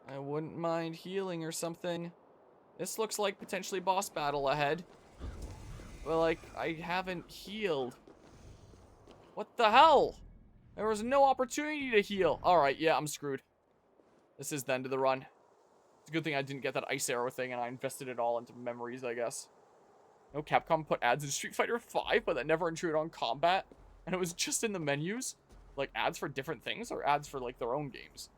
I wouldn't mind healing or something. This looks like potentially boss battle ahead. But, like, I haven't healed. What the hell? There was no opportunity to heal. Alright, yeah, I'm screwed. This is the end of the run. It's a good thing I didn't get that ice arrow thing and I invested it all into memories, I guess. No, Capcom put ads in Street Fighter 5, but that never intruded on combat. And it was just in the menus. Like, ads for different things or ads for, like, their own games.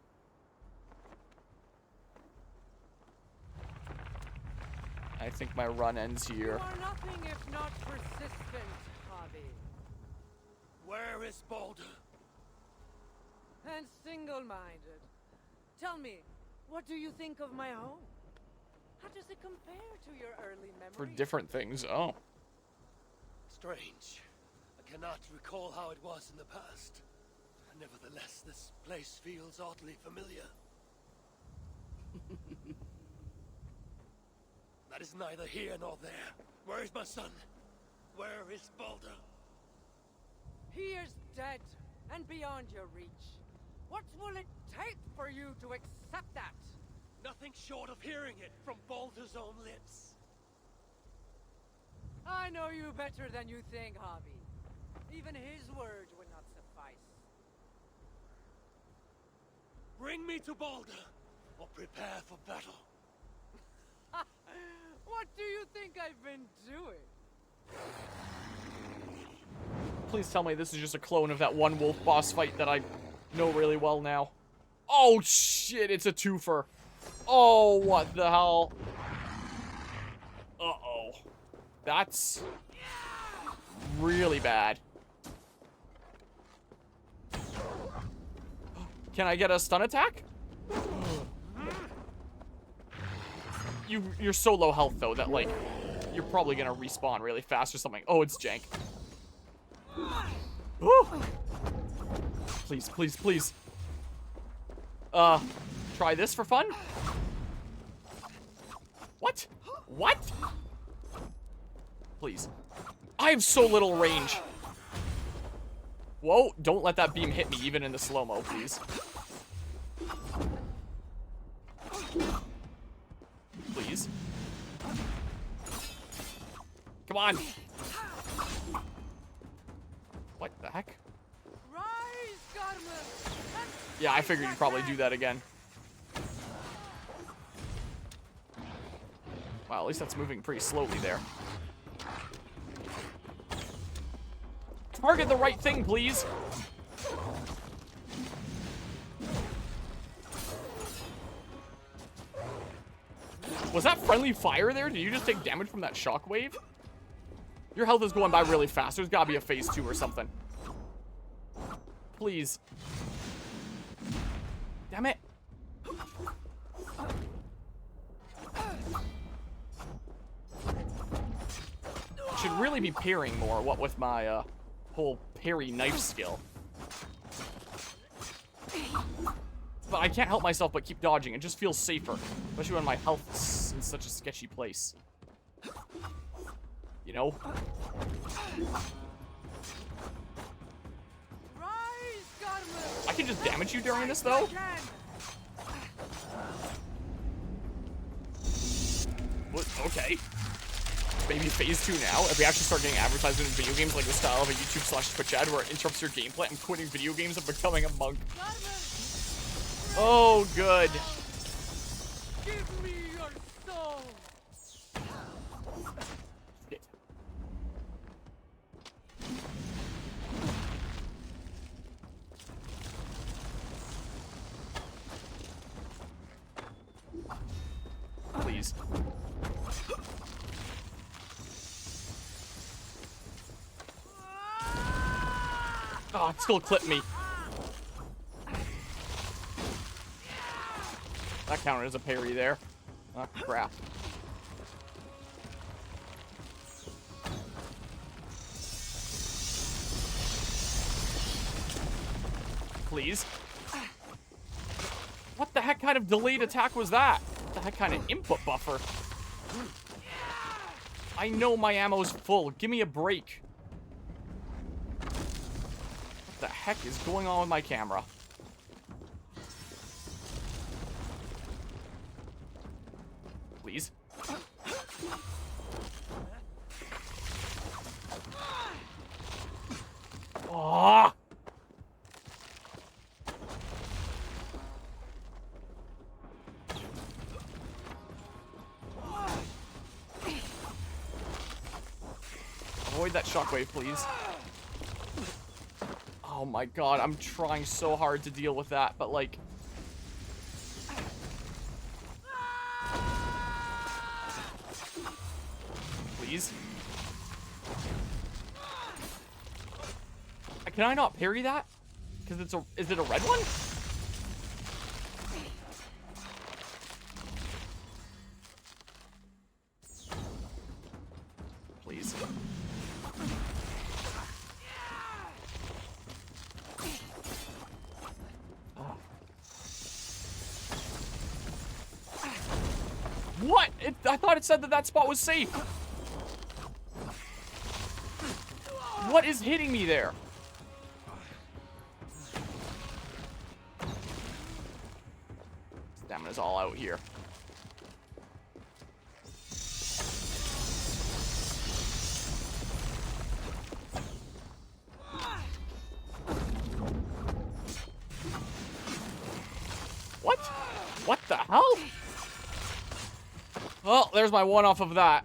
I think my run ends here. You are nothing if not persistent, Hobby. Where is Baldur? And single-minded. Tell me, what do you think of my home? How does it compare to your early memories? For different things, oh. Strange. I cannot recall how it was in the past. Nevertheless, this place feels oddly familiar. That is neither here nor there. Where is my son? Where is Baldur? He is dead and beyond your reach. What will it take for you to accept that? Nothing short of hearing it from Baldur's own lips. I know you better than you think, Hobby. Even his words would not suffice. Bring me to Baldur, or prepare for battle. What do you think I've been doing? Please tell me this is just a clone of that one wolf boss fight that I know really well now. Oh shit, it's a twofer. Oh, what the hell? Uh-oh. That's really bad. Can I get a stun attack? You're so low health, though, that, like, you're probably gonna respawn really fast or something. Oh, it's jank. Woo! Please, please, please. Try this for fun? What? What? Please. I have so little range. Whoa, don't let that beam hit me, even in the slow-mo, please. Please. Come on. What the heck? Rise, Garmin! Yeah, I figured you'd probably do that again. Wow, at least that's moving pretty slowly there. Target the right thing, please. Was that friendly fire there? Did you just take damage from that shockwave? Your health is going by really fast. There's gotta be a phase 2 or something. Please. Damn it. Should really be parrying more, what with my whole parry knife skill. But I can't help myself but keep dodging. It just feels safer, especially when my health is in such a sketchy place. You know? I can just damage you during this, though? What? Okay. Maybe phase 2 now. If we actually start getting advertisements in video games like the style of a YouTube/Twitch ad where it interrupts your gameplay, I'm quitting video games and becoming a monk. Oh, good. Give me your soul. Shit. Please. Oh, it still clipped me. That counted as a parry there. Oh, crap. Please. What the heck kind of delayed attack was that? What the heck kind of input buffer? I know my ammo's full. Give me a break. What the heck is going on with my camera? please. Oh! Avoid that shockwave, please. Oh my god, I'm trying so hard to deal with that, but like... Please? Can I not parry that? Because it's a... Is it a red one? Please. What? I thought it said that that spot was safe. What is hitting me there? Stamina's all out here. What? What the hell? Well, there's my one off of that.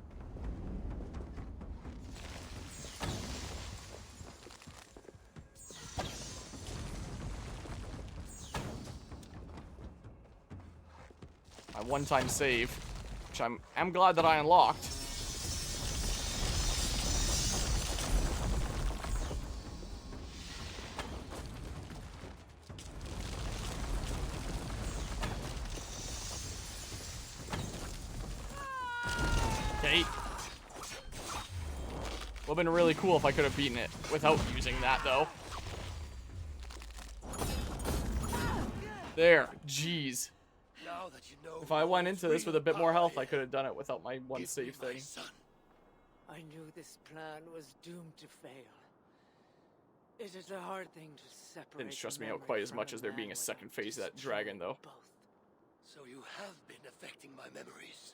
My one-time save, which I'm glad that I unlocked. Okay. Would have been really cool if I could have beaten it without using that, though. There. Jeez. Now that you know If I went into this with a bit more health, I could have done it without my one Give save me my thing. son. I knew this plan was doomed to fail. It is a hard thing to separate. Didn't stress the me out memory quite as from much a as there man being a without second phase of that destroying dragon, though. both. So you have been affecting my memories.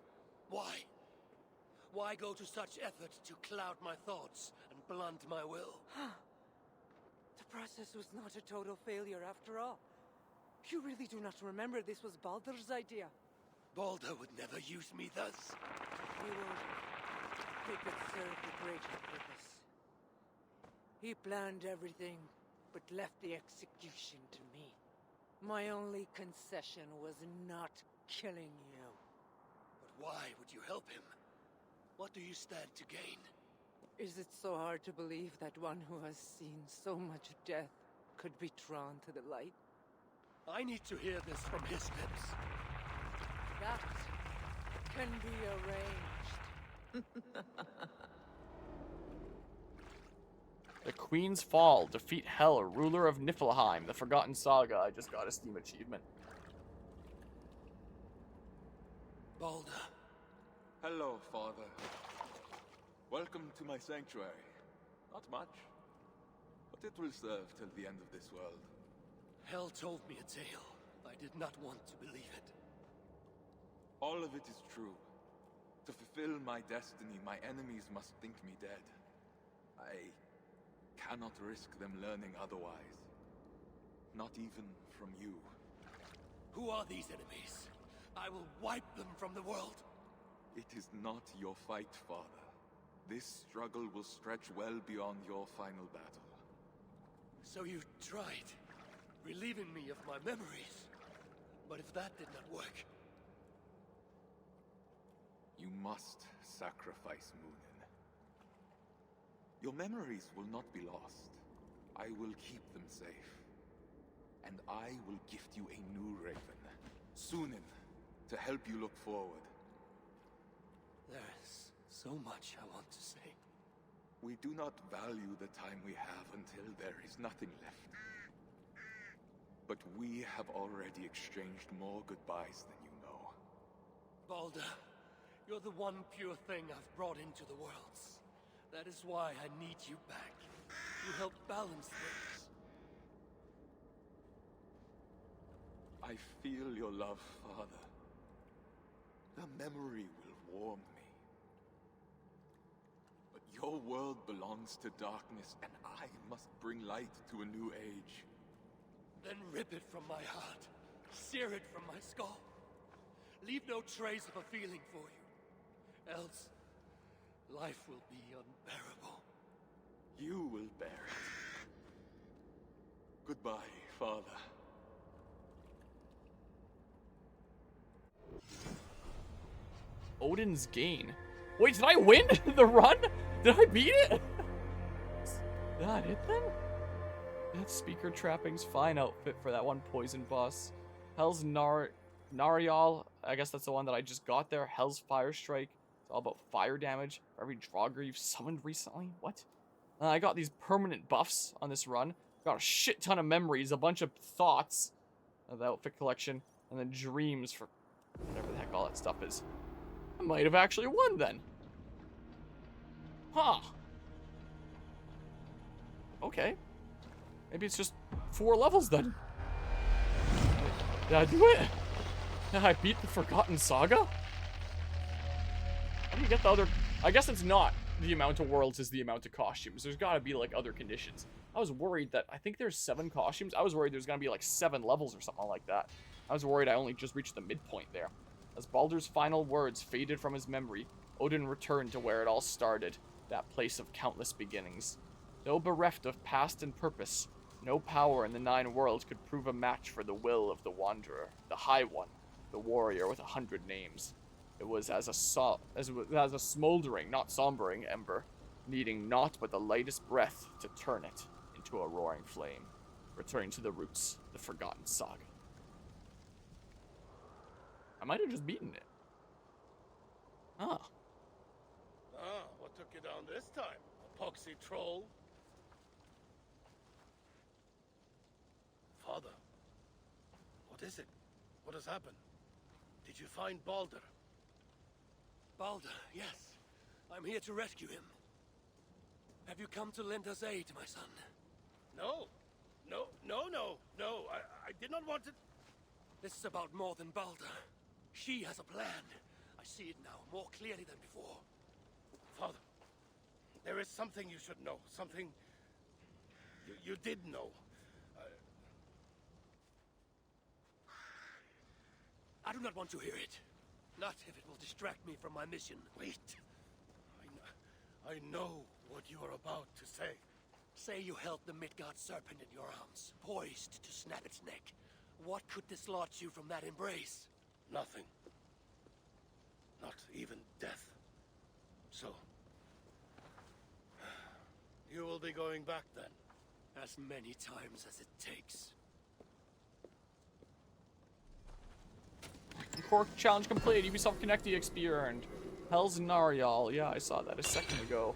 Why? Why go to such effort to cloud my thoughts and blunt my will? The process was not a total failure after all. You really do not remember this was Baldur's idea. Baldur would never use me thus. He would. He could serve the greater purpose. He planned everything, but left the execution to me. My only concession was not killing you. But why would you help him? What do you stand to gain? Is it so hard to believe that one who has seen so much death could be drawn to the light? I need to hear this from his lips. That can be arranged. The Queen's Fall. Defeat Hel, ruler of Niflheim. The Forgotten Saga. I just got a Steam achievement. Baldur. Hello, Father. Welcome to my sanctuary. Not much, but it will serve till the end of this world. Hel told me a tale. I did not want to believe it. All of it is true. To fulfill my destiny, my enemies must think me dead. I cannot risk them learning otherwise. Not even from you. Who are these enemies? I will wipe them from the world. It is not your fight, Father. This struggle will stretch well beyond your final battle. So you tried, relieving me of my memories. But if that did not work... You must sacrifice Moonin. Your memories will not be lost. I will keep them safe. And I will gift you a new raven, Sunin, to help you look forward. There's so much I want to say. We do not value the time we have until there is nothing left. But we have already exchanged more goodbyes than you know. Baldur, you're the one pure thing I've brought into the worlds. That is why I need you back. You help balance things. I feel your love, Father. The memory will warm me. But your world belongs to darkness, and I must bring light to a new age. Then rip it from my heart. Sear it from my skull. Leave no trace of a feeling for you. Else, life will be unbearable. You will bear it. Goodbye, Father. Odin's Gain. Wait, did I win the run? Did I beat it? Did that hit them? That speaker trappings, fine outfit for that one poison boss. Hell's Narial, I guess that's the one that I just got there. Hell's Fire Strike. It's all about fire damage for every Draugr you've summoned recently. What? I got these permanent buffs on this run. Got a shit ton of memories, a bunch of thoughts of the outfit collection, and then dreams for whatever the heck all that stuff is. I might have actually won then. Huh. Okay. Maybe it's just 4 levels then. Did I do it? Did I beat the Forgotten Saga? How do you get the other... I guess it's not the amount of worlds is the amount of costumes. There's got to be, like, other conditions. I was worried that... I think there's 7 costumes. I was worried there's going to be, like, 7 levels or something like that. I was worried I only just reached the midpoint there. As Baldur's final words faded from his memory, Odin returned to where it all started, that place of countless beginnings. Though bereft of past and purpose, no power in the 9 worlds could prove a match for the will of the Wanderer, the High One, the warrior with 100 names. It was as a smoldering, not sombering ember, needing naught but the lightest breath to turn it into a roaring flame, returning to the roots, the Forgotten Saga. I might have just beaten it. Ah. Ah, what took you down this time? A poxy troll? Father, what is it? What has happened? Did you find Baldur? Baldur, yes. I'm here to rescue him. Have you come to lend us aid, my son? No. No. I did not want to... This is about more than Baldur. She has a plan. I see it now, more clearly than before. Father, there is something you should know. Something you did know. I do not want to hear it. Not if it will distract me from my mission. Wait. I know what you are about to say. Say you held the Midgard serpent in your arms, poised to snap its neck. What could dislodge you from that embrace? Nothing. Not even death. So... you will be going back then? As many times as it takes. Core challenge complete. Ubisoft Connect EXP earned. Hell's Narial. Yeah, I saw that a second ago.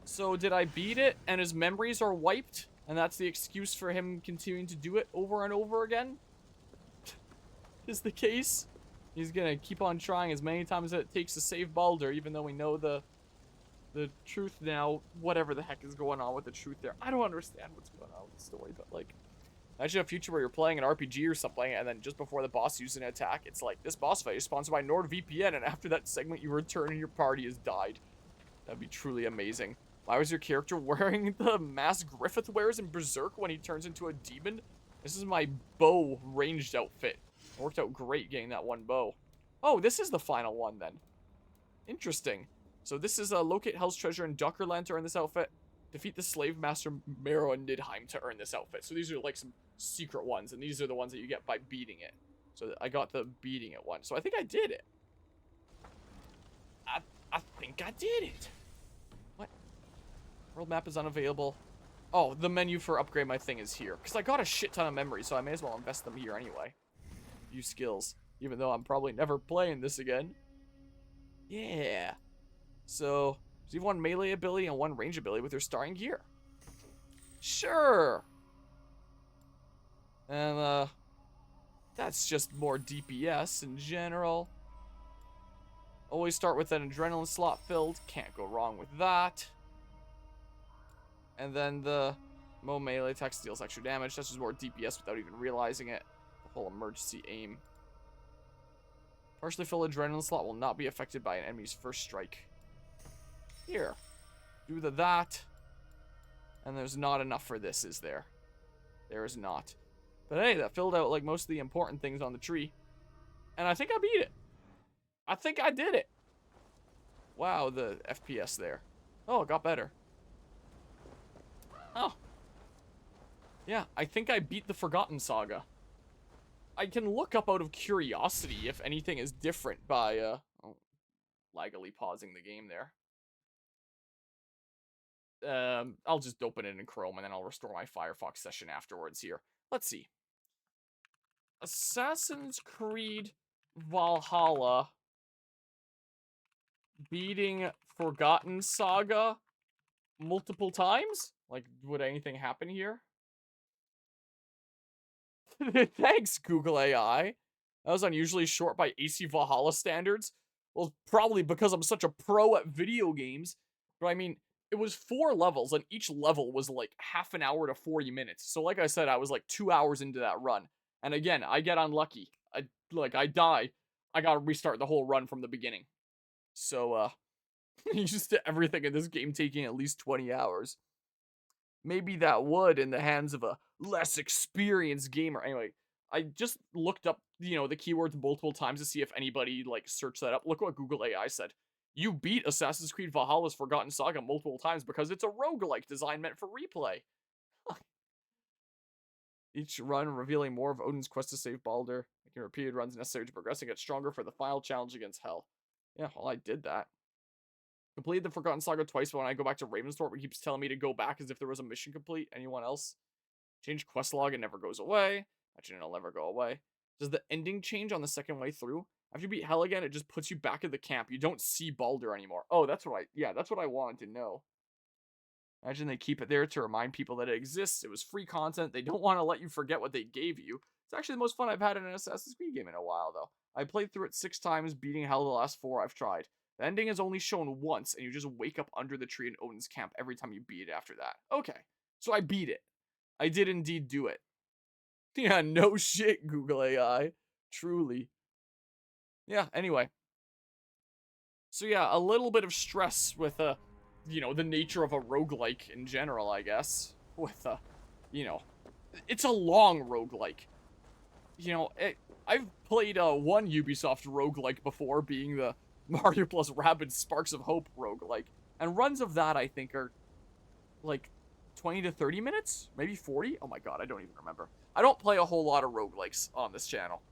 So did I beat it and his memories are wiped? And that's the excuse for him continuing to do it over and over again? Is the case? He's gonna keep on trying as many times as it takes to save Baldur, even though we know the truth now. Whatever the heck is going on with the truth there. I don't understand what's going on with the story, but like... imagine a future where you're playing an RPG or something, and then just before the boss uses an attack, it's like, this boss fight is sponsored by NordVPN, and after that segment, you return and your party has died. That'd be truly amazing. Why was your character wearing the mask Griffith wears in Berserk when he turns into a demon? This is my bow ranged outfit. It worked out great getting that one bow. Oh, this is the final one then. Interesting. So this is locate Hell's treasure in Dockerland to earn this outfit. Defeat the slave master Mero in Niflheim to earn this outfit. So these are like some secret ones, and these are the ones that you get by beating it. So I got the beating it one. So I think I did it. I think I did it. What? World map is unavailable. Oh, the menu for upgrade my thing is here. Because I got a shit ton of memory, so I may as well invest them here anyway. Use skills. Even though I'm probably never playing this again. Yeah. So... so you have 1 melee ability and 1 range ability with your starting gear. Sure. And, that's just more DPS in general. Always start with an adrenaline slot filled. Can't go wrong with that. And then the Mo melee attack deals extra damage. That's just more DPS without even realizing it. The whole emergency aim. Partially filled adrenaline slot will not be affected by an enemy's first strike. Here. Do that. And there's not enough for this, is there? There is not. But hey, that filled out like most of the important things on the tree. And I think I beat it. I think I did it. Wow, the FPS there. Oh, it got better. Oh. Yeah, I think I beat the Forgotten Saga. I can look up out of curiosity if anything is different by, oh, laggily pausing the game there. I'll just open it in Chrome and then I'll restore my Firefox session afterwards here. Let's see. Assassin's Creed Valhalla beating Forgotten Saga multiple times? Like, would anything happen here? Thanks, Google AI. That was unusually short by AC Valhalla standards. Well, probably because I'm such a pro at video games. But I mean, it was 4 levels, and each level was like half an hour to 40 minutes. So like I said, I was like 2 hours into that run. And again, I get unlucky. I die. I gotta restart the whole run from the beginning. So, used to everything in this game taking at least 20 hours. Maybe that would in the hands of a less experienced gamer. Anyway, I just looked up, the keywords multiple times to see if anybody, like, searched that up. Look what Google AI said. You beat Assassin's Creed Valhalla's Forgotten Saga multiple times because it's a roguelike design meant for replay. Each run revealing more of Odin's quest to save Baldur, making repeated runs necessary to progress and get stronger for the final challenge against Hell. Yeah, well, I did that. Completed the Forgotten Saga twice, but when I go back to Ravensthorpe, it keeps telling me to go back as if there was a mission complete. Anyone else? Change quest log, it never goes away. Actually, it'll never go away. Does the ending change on the second way through? After you beat Hell again, it just puts you back at the camp. You don't see Baldur anymore. Oh, that's what I wanted to know. Imagine they keep it there to remind people that it exists. It was free content. They don't want to let you forget what they gave you. It's actually the most fun I've had in an Assassin's Creed game in a while, though. I played through it 6 times, beating Hell the last 4 I've tried. The ending is only shown once, and you just wake up under the tree in Odin's camp every time you beat it after that. Okay, so I beat it. I did indeed do it. Yeah, no shit, Google AI. Truly. Yeah, anyway. So yeah, a little bit of stress with, the nature of a roguelike in general, I guess. With, it's a long roguelike. I've played, one Ubisoft roguelike before, being the Mario plus Rabbids Sparks of Hope roguelike. And runs of that, I think, are, like, 20 to 30 minutes? Maybe 40? Oh my god, I don't even remember. I don't play a whole lot of roguelikes on this channel.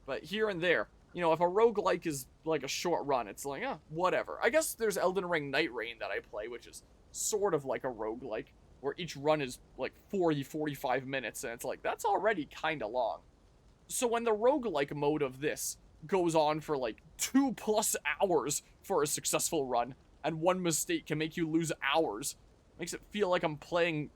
But here and there, if a roguelike is, like, a short run, it's like, whatever. I guess there's Elden Ring Night Rain that I play, which is sort of like a roguelike, where each run is, like, 40, 45 minutes, and it's like, that's already kinda long. So when the roguelike mode of this goes on for like 2+ hours for a successful run, and one mistake can make you lose hours, makes it feel like I'm playing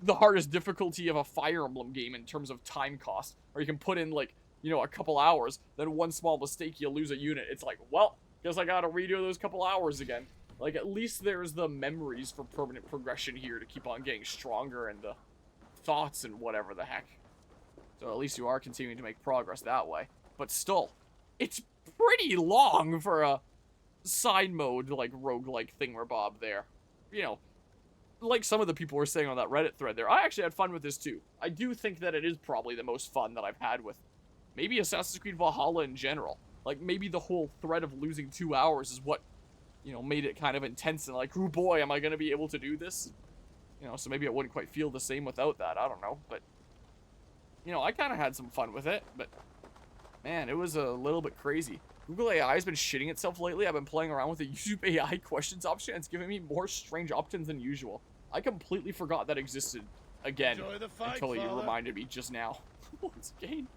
the hardest difficulty of a Fire Emblem game in terms of time cost, where you can put in like, a couple hours, then one small mistake, you lose a unit. It's like, well, guess I gotta redo those couple hours again. Like, at least there's the memories for permanent progression here to keep on getting stronger, and the thoughts and whatever the heck. So at least you are continuing to make progress that way. But still, it's pretty long for a side mode, like, roguelike thingamabob there. Like some of the people were saying on that Reddit thread there, I actually had fun with this too. I do think that it is probably the most fun that I've had with maybe Assassin's Creed Valhalla in general. Like, maybe the whole threat of losing 2 hours is what, made it kind of intense and like, oh boy, am I going to be able to do this? So maybe it wouldn't quite feel the same without that. I don't know, but, I kind of had some fun with it, but man, it was a little bit crazy. Google AI has been shitting itself lately. I've been playing around with the YouTube AI questions option, and it's giving me more strange options than usual. I completely forgot that existed again until you reminded me just now. Once again.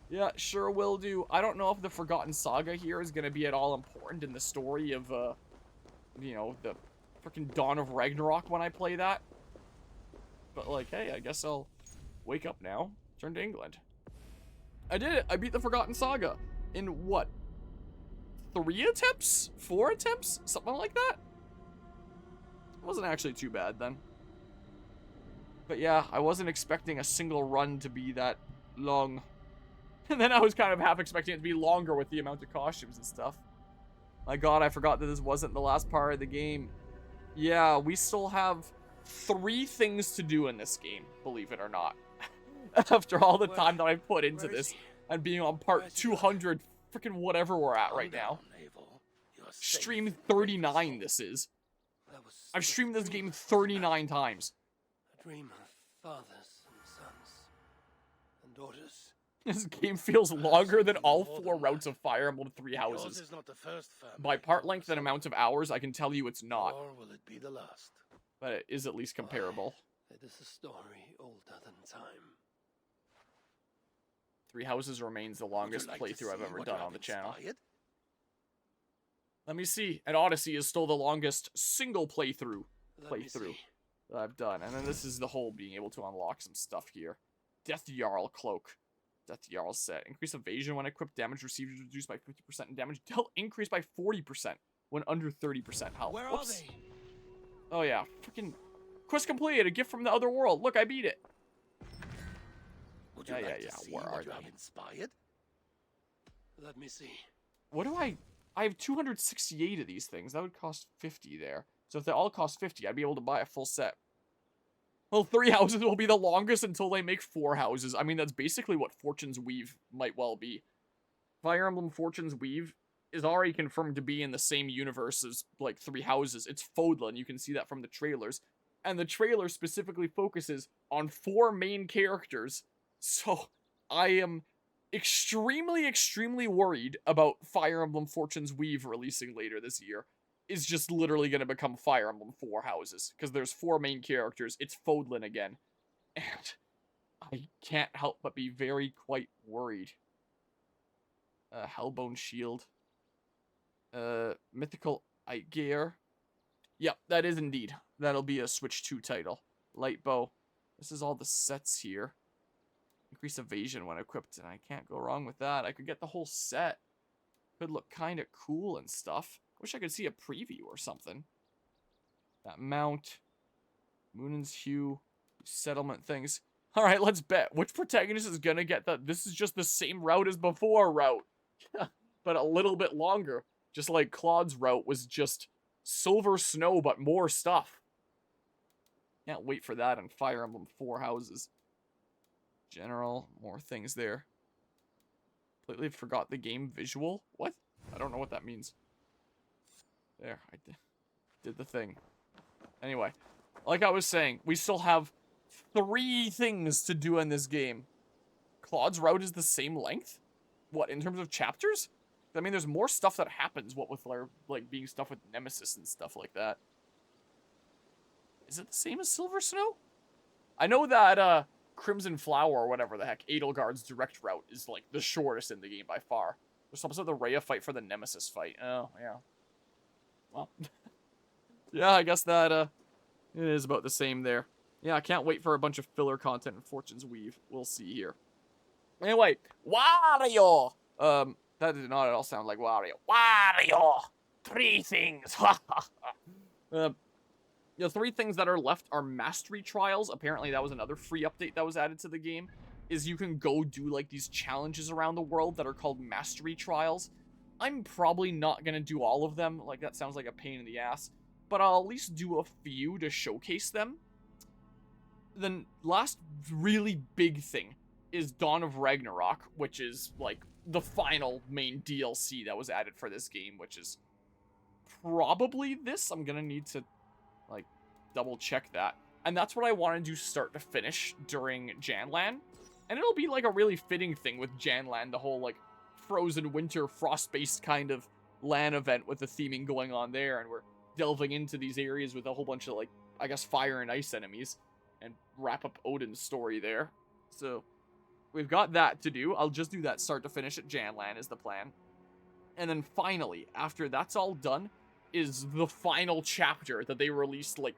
Yeah, sure will do. I don't know if the Forgotten Saga here is going to be at all important in the story of, the freaking Dawn of Ragnarok when I play that. But, like, hey, I guess I'll wake up now, turn to England. I did it! I beat the Forgotten Saga! In, what? 3 attempts? 4 attempts? Something like that? It wasn't actually too bad, then. But yeah, I wasn't expecting a single run to be that long. And then I was kind of half expecting it to be longer with the amount of costumes and stuff. My god, I forgot that this wasn't the last part of the game. Yeah, we still have 3 things to do in this game, believe it or not. After all the time that I've put into this, and being on part 200, freaking whatever we're at right now. Stream 39 this is. I've streamed this game 39 times. A dream of fathers and sons and daughters. This game feels longer than all 4 routes of Fire Emblem 3 Houses. Is not the first By part length and amount of hours, I can tell you it's not. Or will it be the last? But it is at least comparable. It is a story older than time. 3 Houses remains the longest playthrough I've ever done on the channel. Let me see. And Odyssey is still the longest single playthrough that I've done. And then this is the whole being able to unlock some stuff here. Death Jarl Cloak. Death Jarl set. Increase evasion when equipped. Damage received is reduced by 50% and damage dealt increased by 40% when under 30% health. Where Whoops. are they? Oh yeah. Freaking quest completed. A gift from the other world. Look, I beat it. Would you like to see Where what are you they? have inspired? Let me see. What do I have 268 of these things. That would cost 50 there. So if they all cost 50, I'd be able to buy a full set. Well, 3 houses will be the longest until they make 4 houses. I mean, that's basically what Fortune's Weave might well be. Fire Emblem Fortune's Weave is already confirmed to be in the same universe as, like, 3 houses. It's Fodlan. You can see that from the trailers. And the trailer specifically focuses on 4 main characters. So, I am extremely, extremely worried about Fire Emblem Fortune's Weave releasing later this year. Is just literally going to become Fire Emblem 4 houses. Because there's 4 main characters. It's Fodlan again. And I can't help but be very quite worried. Hellbone Shield. Mythical Gear. Yep, that is indeed. That'll be a Switch 2 title. Light Bow. This is all the sets here. Increase evasion when equipped. And I can't go wrong with that. I could get the whole set. Could look kind of cool and stuff. Wish I could see a preview or something. That mount. Moonan's Hue. Settlement things. Alright, let's bet. Which protagonist is gonna get the... This is just the same route as before route. But a little bit longer. Just like Claude's route was just Silver Snow, but more stuff. Can't wait for that in Fire Emblem 4 houses. General. More things there. Completely forgot the game visual. What? I don't know what that means. There, I did the thing. Anyway, like I was saying, we still have 3 things to do in this game. Claude's route is the same length? What, in terms of chapters? I mean, there's more stuff that happens, what with, like, being stuff with Nemesis and stuff like that. Is it the same as Silver Snow? I know that, Crimson Flower, or whatever the heck, Edelgard's direct route is, like, the shortest in the game by far. There's also the Rhea fight for the Nemesis fight. Oh, yeah. Well, yeah, I guess that, it is about the same there. Yeah, I can't wait for a bunch of filler content in Fortune's Weave. We'll see here. Anyway, Wario! That did not at all sound like Wario. Wario! 3 things! The 3 things that are left are Mastery Trials. Apparently that was another free update that was added to the game. Is you can go do, like, these challenges around the world that are called Mastery Trials. I'm probably not going to do all of them. Like, that sounds like a pain in the ass. But I'll at least do a few to showcase them. The last really big thing is Dawn of Ragnarok, which is, like, the final main DLC that was added for this game, which is probably this. I'm going to need to, like, double check that. And that's what I want to do start to finish during Janlan. And it'll be, like, a really fitting thing with Janlan, the whole, like, frozen winter frost-based kind of LAN event with the theming going on there, and we're delving into these areas with a whole bunch of, like, I guess fire and ice enemies, and wrap up Odin's story there. So, we've got that to do. I'll just do that start to finish at Janlan is the plan. And then finally, after that's all done, is the final chapter that they released, like,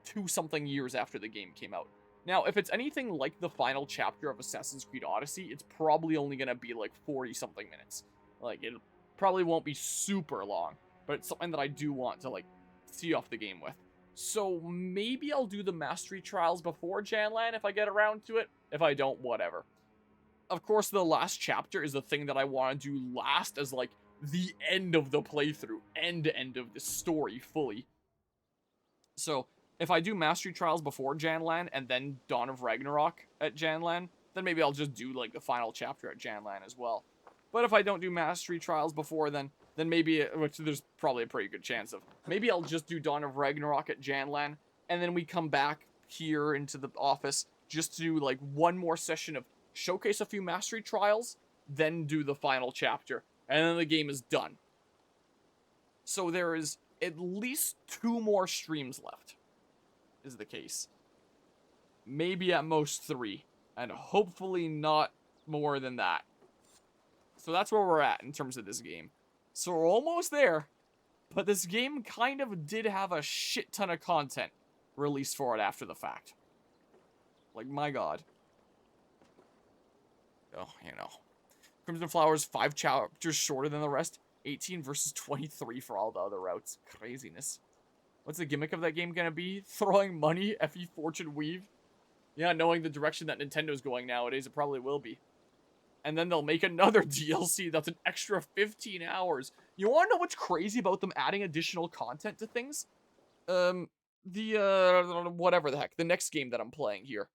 2-something years after the game came out. Now, if it's anything like the final chapter of Assassin's Creed Odyssey, it's probably only going to be like 40-something minutes. Like, it probably won't be super long, but it's something that I do want to, like, see off the game with. So maybe I'll do the Mastery Trials before Janlan if I get around to it. If I don't, whatever. Of course, the last chapter is the thing that I want to do last as, like, the end of the playthrough. End of the story, fully. So, if I do Mastery Trials before Janlan, and then Dawn of Ragnarok at Janlan, then maybe I'll just do, like, the final chapter at Janlan as well. But if I don't do Mastery Trials before then maybe, which there's probably a pretty good chance of, maybe I'll just do Dawn of Ragnarok at Janlan, and then we come back here into the office just to do, like, one more session of showcase a few Mastery Trials, then do the final chapter, and then the game is done. So there is at least 2 more streams left, is the case. Maybe at most 3, and hopefully not more than that. So that's where we're at in terms of this game. So we're almost there, but this game kind of did have a shit ton of content released for it after the fact. Like, my god. Oh, you know. Crimson Flowers, 5 chapters shorter than the rest. 18 versus 23 for all the other routes. Craziness. What's the gimmick of that game gonna be? Throwing money? FE Fortune Weave? Yeah, knowing the direction that Nintendo's going nowadays, it probably will be. And then they'll make another DLC that's an extra 15 hours. You wanna know what's crazy about them adding additional content to things? Whatever the heck. The next game that I'm playing here.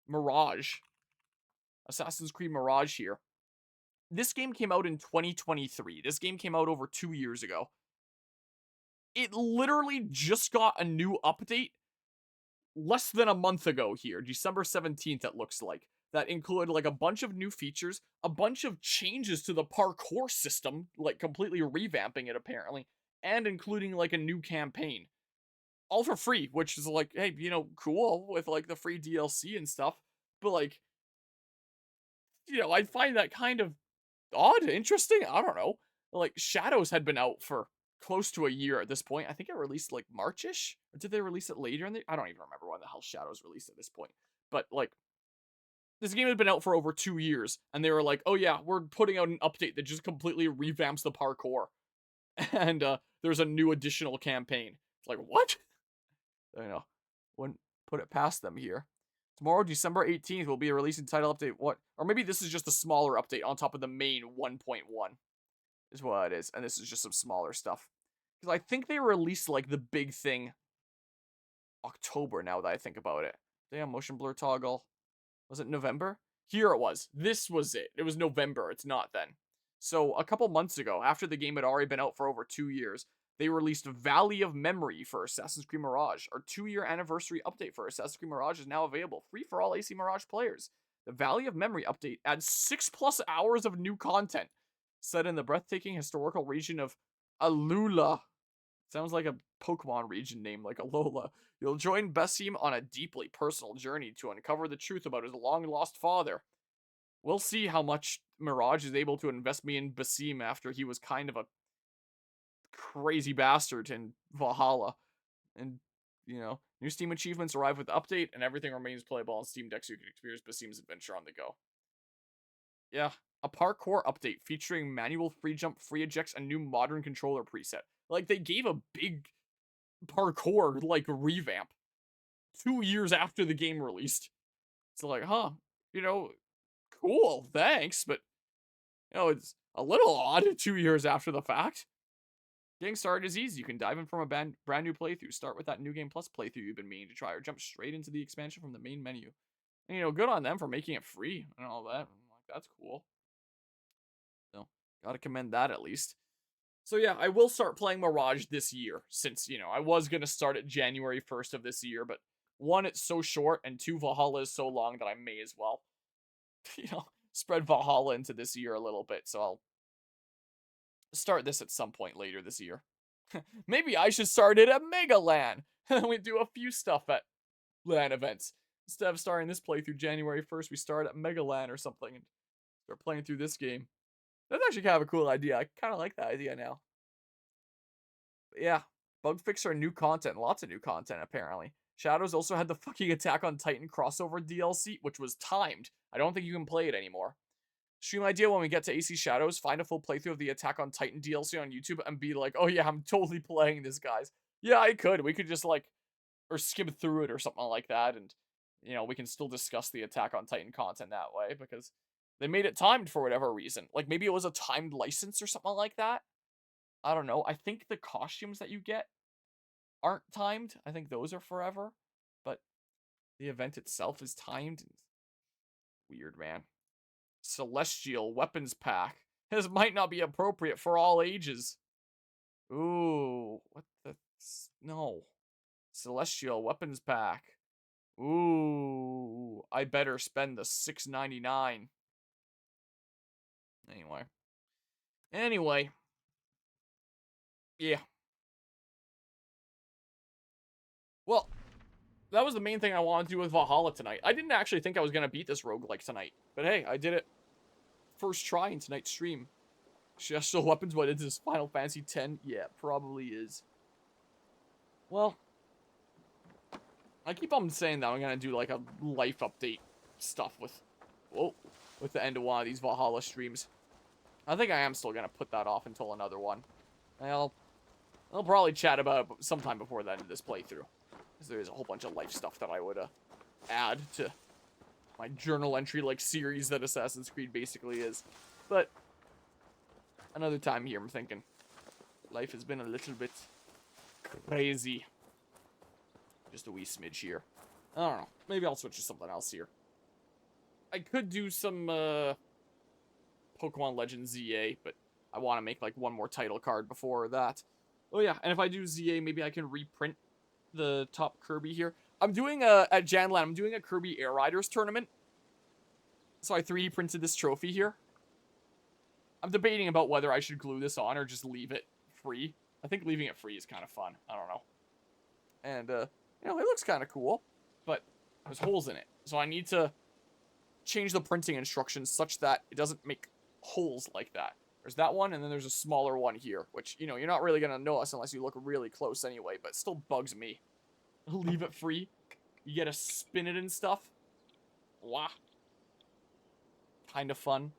Mirage. Assassin's Creed Mirage here. This game came out in 2023. This game came out over 2 years ago. It literally just got a new update less than a month ago here. December 17th, it looks like. That included, like, a bunch of new features, a bunch of changes to the parkour system, like, completely revamping it, apparently, and including, like, a new campaign. All for free, which is, like, hey, you know, cool, with, like, the free DLC and stuff, but, like, you know, I find that kind of odd, interesting, I don't know. Like, Shadows had been out for close to a year at this point. I think it released, like, March-ish? Or did they release it later in the... I don't even remember when the hell Shadows released at this point. But, like, this game had been out for over 2 years, and they were like, oh yeah, we're putting out an update that just completely revamps the parkour. And, there's a new additional campaign. It's like, what? I know. Wouldn't put it past them here. Tomorrow, December 18th, will be a releasing title update. What? Or maybe this is just a smaller update on top of the main 1.1. Is what it is. And this is just some smaller stuff. Because I think they released, like, the big thing October, now that I think about it. Damn, motion blur toggle. Was it November? Here it was. This was it. It was November. It's not then. So, a couple months ago, after the game had already been out for over 2 years, they released Valley of Memory for Assassin's Creed Mirage. Our 2-year anniversary update for Assassin's Creed Mirage is now available, free for all AC Mirage players. The Valley of Memory update adds 6+ hours of new content, set in the breathtaking historical region of Alula. Sounds like a Pokemon region name, like Alola. You'll join Basim on a deeply personal journey to uncover the truth about his long-lost father. We'll see how much Mirage is able to invest me in Basim after he was kind of a crazy bastard in Valhalla. And, you know, new Steam achievements arrive with the update, and everything remains playable on Steam Deck so you can experience Basim's adventure on the go. Yeah, a parkour update featuring manual free jump, free ejects, and new modern controller preset. Like, they gave a big parkour, like, revamp 2 years after the game released. It's like, huh, you know, cool, thanks, but, you know, it's a little odd 2 years after the fact. Getting started is easy. You can dive in from a brand new playthrough. Start with that New Game Plus playthrough you've been meaning to try, or jump straight into the expansion from the main menu. And, you know, good on them for making it free and all that. Like, that's cool. So, gotta commend that at least. So yeah, I will start playing Mirage this year, since, you know, I was gonna start it January 1st of this year, but 1, it's so short, and 2, Valhalla is so long that I may as well, you know, spread Valhalla into this year a little bit, so I'll start this at some point later this year. Maybe I should start it at Mega LAN, and we do a few stuff at LAN events. Instead of starting this playthrough January 1st, we start at Mega LAN or something, and start playing through this game. That's actually kind of a cool idea. I kind of like that idea now. But yeah, bug fixer and new content. Lots of new content, apparently. Shadows also had the fucking Attack on Titan crossover DLC, which was timed. I don't think you can play it anymore. Stream idea when we get to AC Shadows, find a full playthrough of the Attack on Titan DLC on YouTube and be like, oh yeah, I'm totally playing this, guys. Yeah, I could. We could just, like, or skim through it or something like that, and, you know, we can still discuss the Attack on Titan content that way, because They made it timed for whatever reason. Like, maybe it was a timed license or something like that. I don't know. I think the costumes that you get aren't timed. I think those are forever. But the event itself is timed. Weird, man. Celestial Weapons Pack. This might not be appropriate for all ages. Ooh, what the... No. Celestial Weapons Pack. Ooh, I better spend the $6.99. Anyway. Yeah. Well, that was the main thing I wanted to do with Valhalla tonight. I didn't actually think I was going to beat this roguelike tonight. But hey, I did it. First try in tonight's stream. Celestial Weapons, what is this? Final Fantasy X? Yeah, probably is. Well, I keep on saying that I'm going to do like a life update stuff with the end of one of these Valhalla streams. I think I am still going to put that off until another one. I'll probably chat about it sometime before the end of this playthrough. Because there's a whole bunch of life stuff that I would add to my journal entry like series that Assassin's Creed basically is. But another time here, I'm thinking. Life has been a little bit crazy. Just a wee smidge here. I don't know. Maybe I'll switch to something else here. I could do some Pokemon Legends ZA, but I want to make like one more title card before that. Oh yeah, and if I do ZA, maybe I can reprint the top Kirby here. I'm doing at Janland, I'm doing a Kirby Air Riders tournament. So I 3D printed this trophy here. I'm debating about whether I should glue this on or just leave it free. I think leaving it free is kind of fun. I don't know. And, you know, it looks kind of cool, but there's holes in it. So I need to change the printing instructions such that it doesn't make holes like that. There's that one, and then there's a smaller one here, which, you know, you're not really going to notice unless you look really close anyway, but it still bugs me. Leave it free. You get to spin it and stuff. Wow. Kind of fun.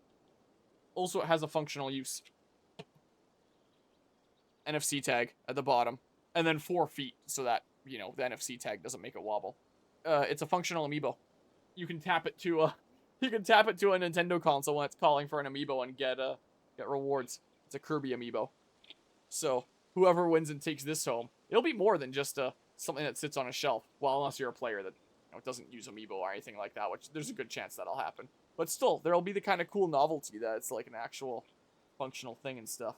Also, it has a functional use. NFC tag at the bottom. And then 4 feet so that, you know, the NFC tag doesn't make it wobble. It's a functional amiibo. You can tap it to a Nintendo console when it's calling for an amiibo and get rewards. It's a Kirby amiibo. So, whoever wins and takes this home, it'll be more than just something that sits on a shelf. Well, unless you're a player that, you know, doesn't use amiibo or anything like that, which there's a good chance that'll happen. But still, there'll be the kind of cool novelty that it's like an actual functional thing and stuff.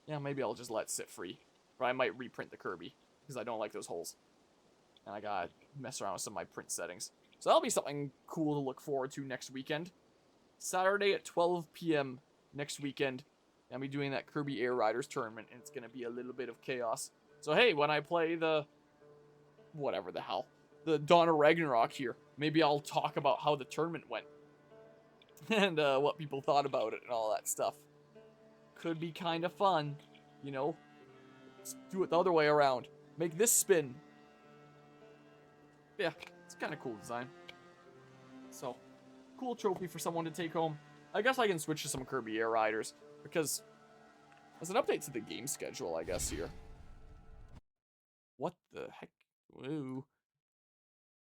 Yeah, maybe I'll just let it sit free. Or I might reprint the Kirby, because I don't like those holes. And I gotta mess around with some of my print settings. So that'll be something cool to look forward to next weekend. Saturday at 12 p.m. next weekend, I'll be doing that Kirby Air Riders tournament, and it's gonna be a little bit of chaos. So hey, when I play the... whatever the hell. The Dawn of Ragnarok here, maybe I'll talk about how the tournament went. And what people thought about it and all that stuff. Could be kind of fun, you know? Let's do it the other way around. Make this spin. Yeah, it's kind of cool design. So, cool trophy for someone to take home. I guess I can switch to some Kirby Air Riders, because as an update to the game schedule, I guess, here. What the heck? Woo.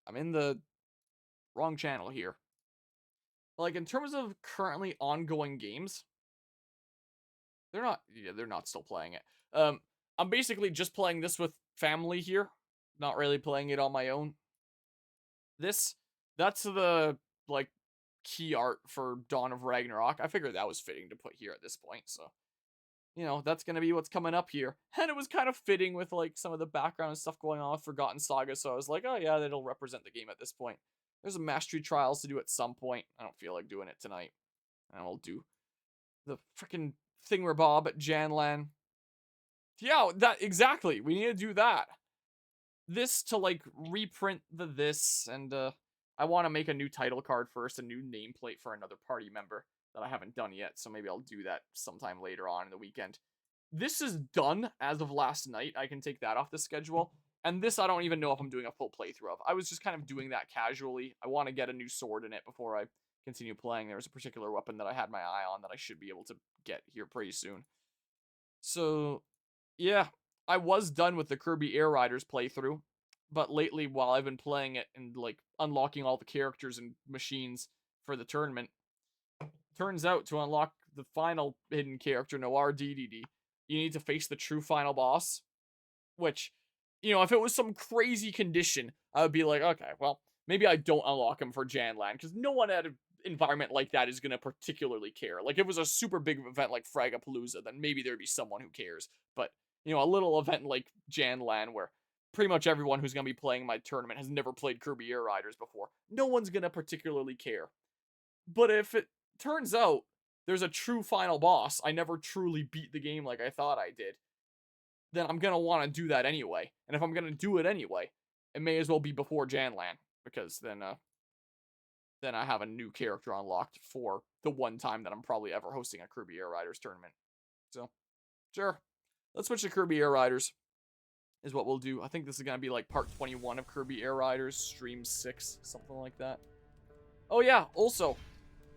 I'm in the wrong channel here. Like, in terms of currently ongoing games, they're not still playing it. I'm basically just playing this with family here. Not really playing it on my own. That's the, like, key art for Dawn of Ragnarok. I figured that was fitting to put here at this point, so. You know, that's gonna be what's coming up here. And it was kind of fitting with, like, some of the background stuff going on with Forgotten Saga, so I was like, oh yeah, that'll represent the game at this point. There's a Mastery Trials to do at some point. I don't feel like doing it tonight. And I'll do the freaking thingamabob at Janlan. Yeah, exactly. We need to do that. This to, like, reprint this, and I want to make a new title card first, a new nameplate for another party member that I haven't done yet, so maybe I'll do that sometime later on in the weekend. This is done as of last night. I can take that off the schedule. And this I don't even know if I'm doing a full playthrough of. I was just kind of doing that casually. I want to get a new sword in it before I continue playing. There was a particular weapon that I had my eye on that I should be able to get here pretty soon. So, yeah, I was done with the Kirby Air Riders playthrough, but lately, while I've been playing it and, like, unlocking all the characters and machines for the tournament. Turns out to unlock the final hidden character, Noir DDD, you need to face the true final boss. Which, you know, if it was some crazy condition, I would be like, okay, well, maybe I don't unlock him for Janland, because no one at an environment like that is going to particularly care. Like, if it was a super big event like Fragapalooza, then maybe there'd be someone who cares. But, you know, a little event like Janland, where pretty much everyone who's going to be playing my tournament has never played Kirby Air Riders before, no one's going to particularly care. But if it turns out there's a true final boss, I never truly beat the game like I thought I did, then I'm going to want to do that anyway. And if I'm going to do it anyway, it may as well be before Janland, because then I have a new character unlocked for the one time that I'm probably ever hosting a Kirby Air Riders tournament. So, sure. Let's switch to Kirby Air Riders, is what we'll do. I think this is going to be like part 21 of Kirby Air Riders, stream 6, something like that. Oh yeah, also,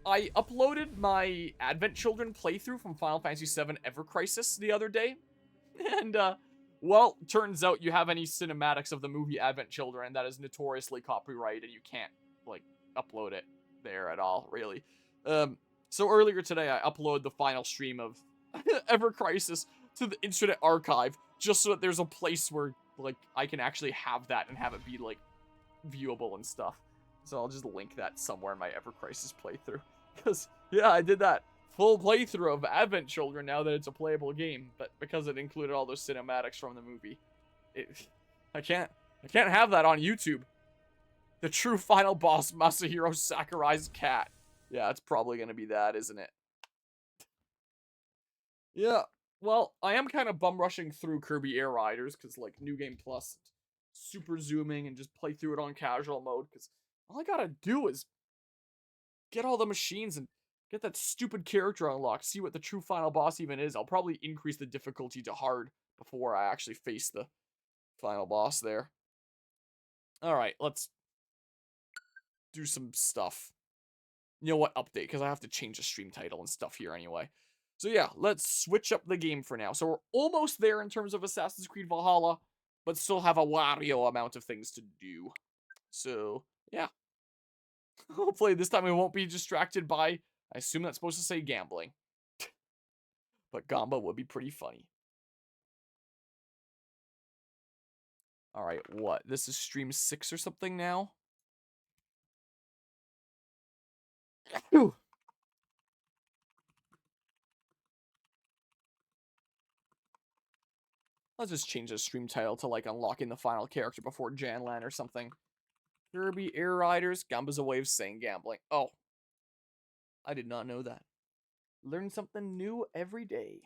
I uploaded my Advent Children playthrough from Final Fantasy VII Ever Crisis the other day. And, well, turns out you have any cinematics of the movie Advent Children that is notoriously copyrighted, and you can't, like, upload it there at all, really. So earlier today, I uploaded the final stream of Ever Crisis to the Internet Archive, just so that there's a place where, like, I can actually have that and have it be, like, viewable and stuff. So I'll just link that somewhere in my Ever Crisis playthrough. Because, yeah, I did that full playthrough of Advent Children now that it's a playable game, but because it included all those cinematics from the movie, I can't have that on YouTube. The true final boss, Masahiro Sakurai's cat. Yeah, it's probably gonna be that, isn't it? Yeah, well, I am kind of bum rushing through Kirby Air Riders, because, like, New Game Plus, super zooming, and just play through it on casual mode, because all I gotta do is get all the machines and get that stupid character unlocked, see what the true final boss even is. I'll probably increase the difficulty to hard before I actually face the final boss there. Alright, let's do some stuff. You know what? Update, because I have to change the stream title and stuff here anyway. So yeah, let's switch up the game for now. So we're almost there in terms of Assassin's Creed Valhalla, but still have a Wario amount of things to do. So, yeah. Hopefully this time we won't be distracted by, I assume that's supposed to say gambling. But Gamba would be pretty funny. Alright, what? This is stream 6 or something now? Whew. Let's just change the stream title to, like, unlocking the final character before Janland or something. Kirby Air Riders, Gamba's a way of saying gambling. Oh. I did not know that. Learn something new every day.